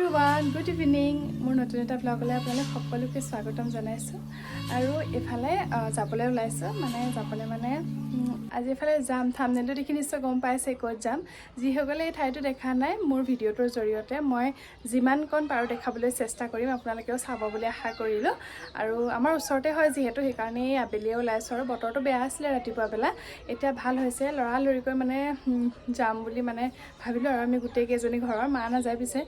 everyone good evening মোৰ নতুন এটা ব্লগলৈ আপোনালোক সকলোকে স্বাগতম জনাইছোঁ আৰু এফালে যাবলৈ ওলাইছোঁ মানে আজি এফালে যাম থাম্বনেইলটো দেখি নিশ্চয় গম পাইছে ক'ত যাম যিসকলে এই ঠাইটো দেখা নাই মোৰ ভিডিঅ'টোৰ জৰিয়তে মই যিমানকণ পাৰোঁ দেখাবলৈ চেষ্টা কৰিম আপোনালোকেও চাব বুলি আশা কৰিলোঁ আৰু আমাৰ ওচৰতে হয় যিহেতু সেইকাৰণে আবেলিয়ে ওলাইছোঁ আৰু বতৰটো বেয়া আছিলে ৰাতিপুৱা বেলা এতিয়া ভাল হৈছে লৰালৰিকৈ যাম বুলি ভাবিলোঁ আৰু আমি গোটেইকেইজনী ঘৰৰ মা নাযায় পিছে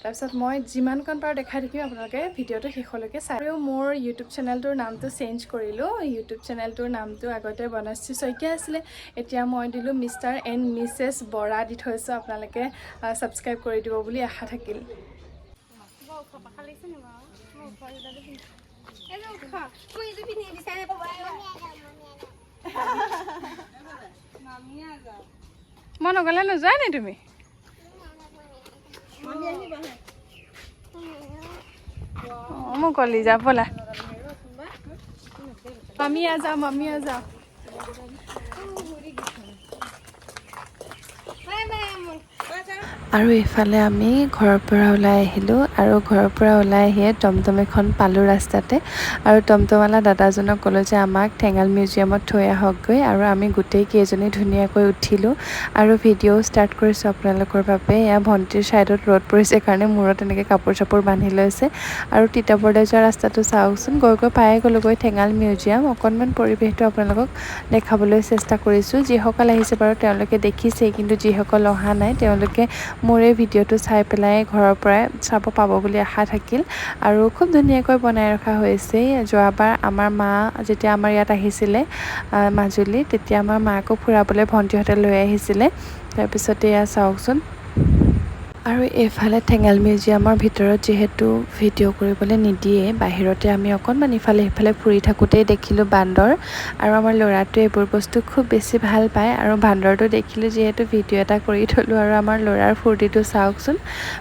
তাৰপিছত মই যিমানকণ পাৰোঁ দেখাই থাকিম আপোনালোকে ভিডিঅ'টো শেষলৈকে চাই আৰু মোৰ ইউটিউব চেনেলটোৰ নামটো চেঞ্জ কৰিলোঁ ইউটিউব চেনেলটোৰ নামটো আগতে বনশ্ৰী শইকীয়া আছিলে এতিয়া মই দিলোঁ মিষ্টাৰ এণ্ড মিছেছ বৰা দি থৈছোঁ আপোনালোকে ছাবস্ক্ৰাইব কৰি দিব বুলি আশা থাকিল মই নগ'লে নোযোৱা নি তুমি মই কলি যা ব'লা মামি আ যাও আৰু এইফালে আমি ঘৰৰ পৰা ওলাই আহিলোঁ আৰু ঘৰৰ পৰা ওলাই আহিয়ে টমটম এখন পালোঁ ৰাস্তাতে আৰু টমটমৱালা দাদাজনক ক'লোঁ যে আমাক ঠেঙাল মিউজিয়ামত থৈ আহকগৈ আৰু আমি গোটেই কেইজনী ধুনীয়াকৈ উঠিলোঁ আৰু ভিডিঅ' ষ্টাৰ্ট কৰিছোঁ আপোনালোকৰ বাবে এয়া ভণ্টিৰ ছাইডত ৰ'দ পৰিছে কাৰণে মূৰত এনেকৈ কাপোৰ চাপোৰ বান্ধি লৈছে আৰু তিতাবৰলৈ যোৱা ৰাস্তাটো চাওকচোন গৈ পায়ে গ'লোগৈ ঠেঙাল মিউজিয়াম অকণমান পৰিৱেশটো আপোনালোকক দেখাবলৈ চেষ্টা কৰিছোঁ যিসকল আহিছে বাৰু তেওঁলোকে দেখিছেই কিন্তু যিসকল অহা নাই তেওঁলোকে মোৰ এই ভিডিঅ'টো চাই পেলাই ঘৰৰ পৰাই চাব পাব বুলি আশা থাকিল আৰু খুব ধুনীয়াকৈ বনাই ৰখা হৈছে যোৱাবাৰ আমাৰ মা যেতিয়া আমাৰ ইয়াত আহিছিলে মাজুলী তেতিয়া আমাৰ মাকো ফুৰাবলৈ ভণ্টিহঁতে লৈ আহিছিলে তাৰপিছতে এয়া চাওকচোন আৰু এইফালে ঠেঙাল মিউজিয়ামৰ ভিতৰত যিহেতু ভিডিঅ' কৰিবলৈ নিদিয়ে বাহিৰতে আমি অকণমান ইফালে সিফালে ফুৰি থাকোঁতেই দেখিলোঁ বান্দৰ আৰু আমাৰ ল'ৰাটোৱে এইবোৰ বস্তু খুব বেছি ভাল পায় আৰু বান্দৰটো দেখিলোঁ যিহেতু ভিডিঅ' এটা কৰি থ'লোঁ আৰু আমাৰ ল'ৰাৰ ফূৰ্তিটো চাওকচোন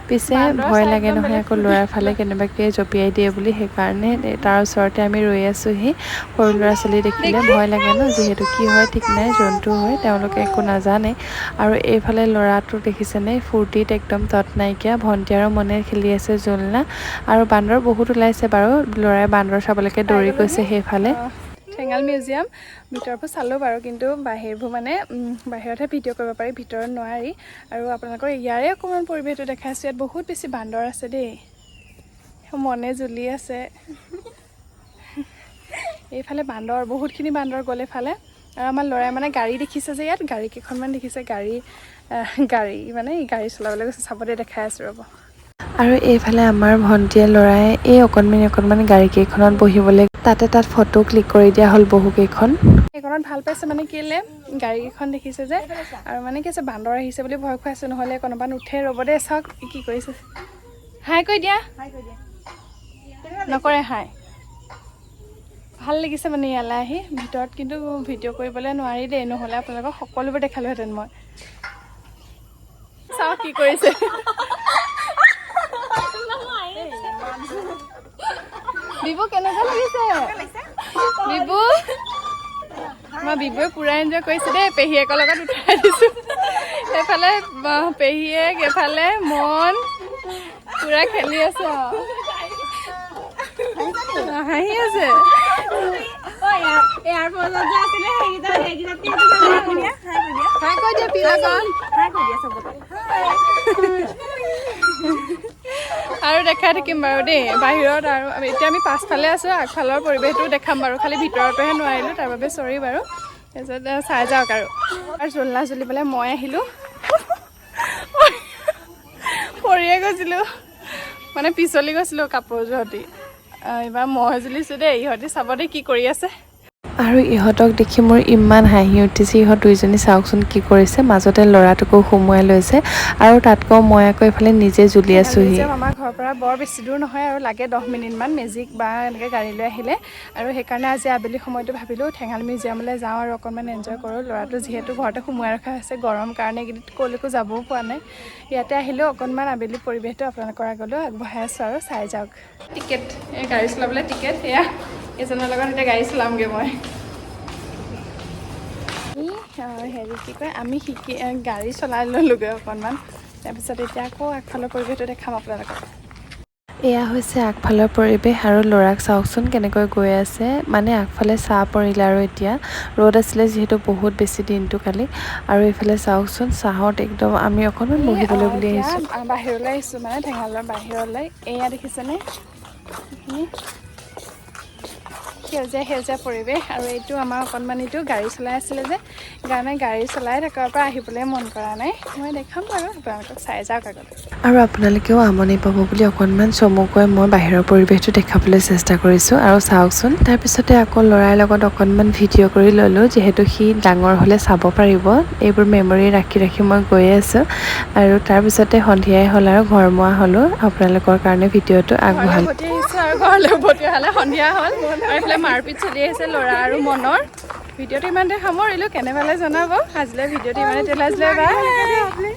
পিছে ভয় লাগে নহয় আকৌ ল'ৰাৰ ফালে কেনেবাকৈ জঁপিয়াই দিয়ে বুলি সেইকাৰণে তাৰ ওচৰতে আমি ৰৈ আছোঁহি সৰু ল'ৰা ছোৱালী দেখিলে ভয় লাগে ন যিহেতু কি হয় ঠিক নাই জন্তু হয় তেওঁলোকে একো নাজানে আৰু এইফালে ল'ৰাটো দেখিছেনে ফূৰ্তিত একদম তত নাইকিয়া ভণ্টি আৰু মনে খেলি আছে জোলনা আৰু বান্দৰ বহুত ওলাইছে বাৰু ল'ৰাই বান্দৰ চাবলৈকে দৌৰি গৈছে সেইফালে ঠেঙাল মিউজিয়াম ভিতৰবোৰ চালোঁ বাৰু কিন্তু বাহিৰবোৰ বাহিৰতহে ভিডিঅ' কৰিব পাৰি ভিতৰত নোৱাৰি আৰু আপোনালোকৰ ইয়াৰে অকণমান পৰিৱেশটো দেখাইছোঁ ইয়াত বহুত বেছি বান্দৰ আছে দেই মনে জ্বলি আছে এইফালে বান্দৰ বহুতখিনি বান্দৰ গ'ল এইফালে আৰু আমাৰ ল'ৰাই গাড়ী দেখিছে যে ইয়াত গাড়ী কেইখনমান দেখিছে গাড়ী গাড়ী চলাবলৈ গৈছে চাবলৈ দেখাই আছোঁ ৰ'ব আৰু এইফালে আমাৰ ভণ্টিয়ে ল'ৰাই এই অকণমানি গাড়ীকেইখনত বহিবলৈ তাত ফটো ক্লিক কৰি দিয়া হ'ল বহুকেইখন এইখনত ভাল পাইছে কেলে গাড়ীকেইখন দেখিছে যে আৰু কি আছে বান্দৰ আহিছে বুলি ভয় খুৱাইছে নহ'লে কোনোবা নুঠে ৰ'ব দেই চাওক কি কৰিছে হাই কৈ দিয়া নকৰে হাই ভাল লাগিছে ইয়ালৈ আহি ভিতৰত কিন্তু ভিডিঅ' কৰিবলৈ নোৱাৰি দেই নহ'লে আপোনালোকক সকলোবোৰ দেখালোহেঁতেন মই চাওক কি কৰিছে বিবু কেনেকুৱা লাগিছে বিবু মই বিবুৱে পুৰা এনজয় কৰিছে দেই পেহীয়েকৰ লগত উঠাই দিছোঁ এইফালে পেহীয়েক এইফালে মন পুৰা খেলি আছে হাঁহি আছে আৰু দেখাই থাকিম বাৰু দেই বাহিৰত আৰু এতিয়া আমি পাছফালে আছোঁ আগফালৰ পৰিৱেশটো দেখাম বাৰু খালি ভিতৰতহে নোৱাৰিলোঁ তাৰ বাবে চৰি বাৰু তাৰপিছত চাই যাওক আৰু জোলনা জ্বলি পেলাই মই আহিলোঁ পৰিয়ে গৈছিলোঁ পিছলি গৈছিলোঁ কাপোৰযোৰ সৈতে এইবাৰ মই জ্বলিছোঁ দেই ইহঁতে চাব দেই কি কৰি আছে আৰু ইহঁতক দেখি মোৰ ইমান হাঁহি উঠিছে ইহঁত দুইজনী চাওকচোন কি কৰিছে মাজতে ল'ৰাটোকো সুমুৱাই লৈছে আৰু তাতকৈ মই আকৌ এইফালে নিজে জ্বলি আছোঁহি আমাৰ ঘৰৰ পৰা বৰ বেছি দূৰ নহয় আৰু লাগে 10 মিনিটমান মেজিক বা এনেকৈ গাড়ী লৈ আহিলে আৰু সেইকাৰণে আজি আবেলি সময়টো ভাবিলোঁ ঠেঙাল মিউজিয়ামলৈ যাওঁ আৰু অকণমান এনজয় কৰোঁ ল'ৰাটো যিহেতু ঘৰতে সোমোৱাই ৰখা হৈছে গৰম কাৰণে ক'লৈকো যাবও পোৱা নাই ইয়াতে আহিলেও অকণমান আবেলি পৰিৱেশটো আপোনালোকৰ আগলৈ আগবঢ়াই আছোঁ আৰু চাই যাওক টিকেট এই গাড়ী চলাবলৈ টিকেট এয়া এজনৰ লগত এতিয়া গাড়ী চলামগৈ মই হেৰি কি কয় আমি গাড়ী চলাই ল'লোগৈ অকণমান তাৰপিছত এতিয়া আকৌ আগফালৰ পৰিৱেশটো দেখাম আপোনালোকক এয়া হৈছে আগফালৰ পৰিৱেশ আৰু ল'ৰাক চাওকচোন কেনেকৈ গৈ আছে মানে আগফালে ছাঁ পৰিলে আৰু এতিয়া ৰ'দ আছিলে যিহেতু বহুত বেছি দিনটো কালি আৰু এইফালে চাওকচোন ছাঁত একদম আমি অকণমান বহিবলৈ বুলি এতিয়া আহিছোঁ বাহিৰলৈ আহিছোঁ মানে ঠেঙালৰ বাহিৰলৈ এয়া দেখিছেনে এইখিনি সেউজীয়া পৰিৱেশ আৰু এইটো আমাৰ অকণমানিটো গাড়ী চলাই আছিলে যে সেইকাৰণে গাড়ী চলাই থকাৰ পৰা আহিবলৈ মন কৰা নাই মই দেখাম বাৰু আপোনালোকক চাই যাওক আগলৈ আৰু আপোনালোকেও আমনি পাব বুলি অকণমান চমুকৈ মই বাহিৰৰ পৰিৱেশটো দেখাবলৈ চেষ্টা কৰিছোঁ আৰু চাওকচোন তাৰপিছতে আকৌ ল'ৰাৰ লগত অকণমান ভিডিঅ' কৰি ল'লোঁ যিহেতু সি ডাঙৰ হ'লে চাব পাৰিব এইবোৰ মেমৰি ৰাখি ৰাখি মই গৈ আছোঁ আৰু তাৰপিছতে সন্ধিয়াই হ'ল আৰু ঘৰমুৱা হ'লোঁ আপোনালোকৰ কাৰণে ভিডিঅ'টো আগবঢ়ালোঁ উভতি আহিছোঁ আৰু ঘৰলৈ উভতি অহালে সন্ধিয়া হ'ল আৰু এইফালে মাৰপিট চলি আহিছে ল'ৰা আৰু মনৰ ভিডিঅ'টো ইমানতে সামৰিলোঁ কেনে পালে জনাব আজিলৈ ভিডিঅ'টো ইমানে তেলাইছিলে বাই